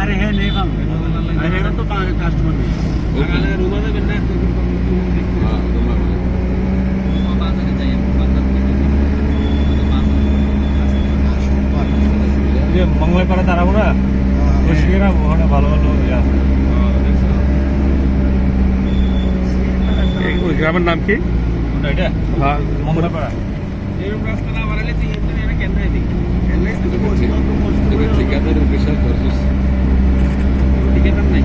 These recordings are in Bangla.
अरे है नहीं पाऊंगा अरे तो कस्टमर रूम में बनना हाँ বাংলায় পাড়া দাঁড়াবো না বসিরা ওখানে ভালো ভালো ওই গ্রামের নাম কি এটা হ্যাঁ মঙ্গলাপাড়া এরকম রাস্তা না বাড়ালে তুই এমনি কেন নাই দেখি ঠিকাদার বিশাল খরচ ঠিকাদার নাই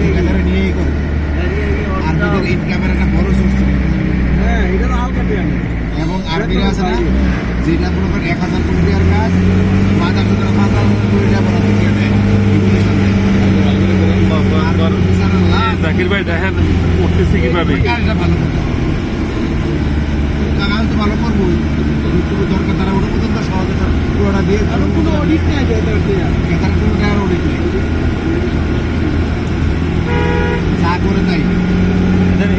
ঠিকাদার নিয়েই করে আর ইনকামের একটা বড় সোর্স হ্যাঁ এটা তো হালকা পেয়ে এবং আরবিরা আছে না যেটা মনে করেন 1000 কোটি টাকার কাজ 5000 কোটি টাকা বরাদ্দ করে দেয় জাকির ভাই দেখেন করতেছি কিভাবে কাজটা ভালো কাজ তো ভালো করবো কোনো দরকার তারা ওটা পর্যন্ত সহজে পুরোটা দিয়ে কোনো অডিট নেই এটার কোনো টাকার অডিট নেই যা করে তাই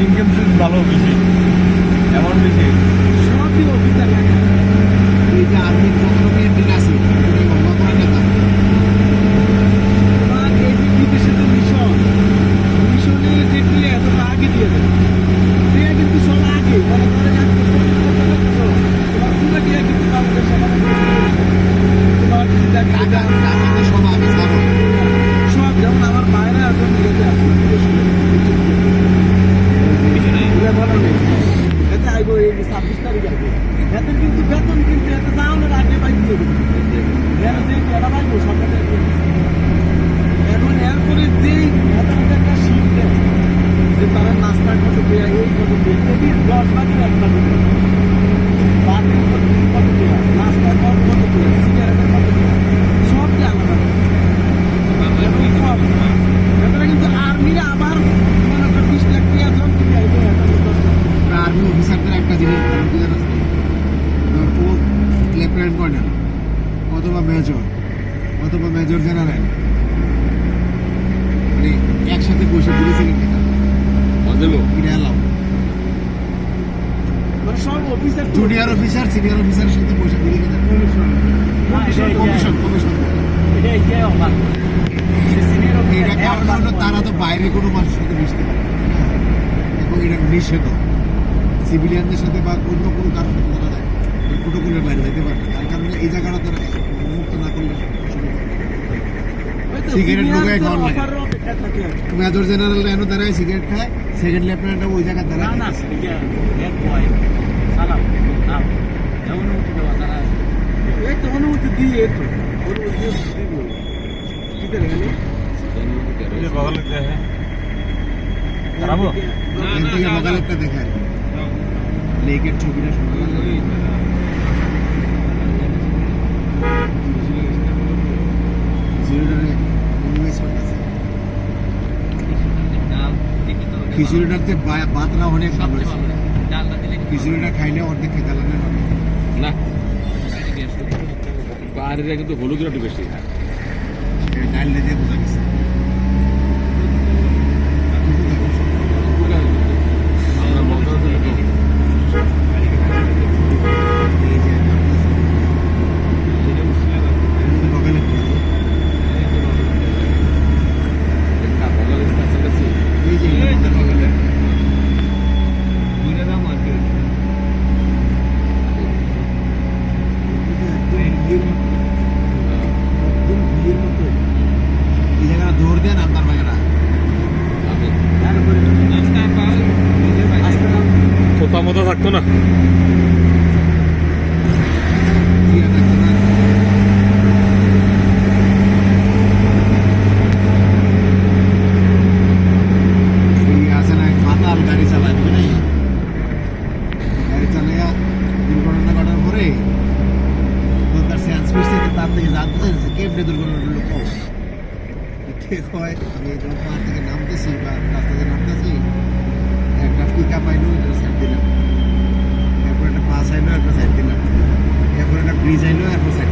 ইনকাম সোর্স ভালো বেশি এমন বেশি সবই অফিসার লাগে এই যে আর্মি কত রকমের দিন আছে এটা গঙ্গা করে নেতা তোমার এই যে বিদেশে যে মিশনে দেখলে এত আগে দিয়ে দেয় এটা কিন্তু সব আগে বড় বড় এক তোমার পুরো দিয়ে কিন্তু আমাদের সমাজে তোমার টাকা আমাদের সব আগে জানো সব যেমন আমার বাইরে এখন নিয়ে আছে ভালো নেই এতে আইব এই 26 তারিখ আগে বেতন কিন্তু এত যাওয়ার আগে পাই দিয়ে দেবে যে কেনা পাইবো সরকারে এখন এরপরে যেই একটা শীত দেয় যে তারা নাস্তার কত পেয়ে এই কত পেয়ে যদি 10 লাখ একটা বাকি কত পেয়ে নাস্তার কত পেয়ে সিগারেটের কত পেয়ে সব যে আলাদা এবারে কিন্তু আর্মিরা আবার মনে কর 20 লাখ টাকা জব দিয়ে আইবে আর্মি অফিসারদের একটা জিনিস লেফটেন্যান্ট কর্নেল অথবা মেজর জেনারেল মানে একসাথে বসে পুলিশে সব অফিসার জুনিয়র অফিসার সিনিয়র অফিসারের সাথে বসে ঘুরে গেছে তারা তো বাইরে কোনো মানুষের সাথে মিশতে পারে এবং এটা নিষেধ সিভিলিয়ানদের সাথে বা অন্য কোনো কারোর সাথে তারা যায় প্রোটোকলের বাইরে যেতে পারে তার কারণে এই জায়গাটা তারা মুক্ত না করলে সিগারেট ঢোকায় খাওয়ার লাগে মেজর জেনারেল এনে দাঁড়ায় সিগারেট খায় সেকেন্ড লেফটেন্যান্ট ওই জায়গায় দাঁড়ায় অনুমতি দিয়ে বগালেরটা দেখায় লেকের ছবিটা খিচুড়িটাতে বাতরা অনেক ভালো খিচুড়িটা খাইলে অর্ধেক খেতে লাগে না বাইরে কিন্তু হলুদ একটু বেশি ডাল দিয়ে বোঝা গেছে দৌড় দেন আপনার বাগেরা কোথাও মতো থাকতো না মাতাল গাড়ি চালায় গাড়ি চালাইয়া দুর্ঘটনা ঘটার পরে তার সেন্স ফিরছে তার থেকে জানতে চাইছে কেমনি দুর্ঘটনা হয় আমি যখন পাহাড় থেকে নামতেছি বা রাস্তা থেকে নামতেছি একটা টিকা পাইলো সাইড দিলাম এরপর একটা বাস আইলো একটা সাইড দিলাম এরপর একটা ব্রিজ আইলো এরপর সাইড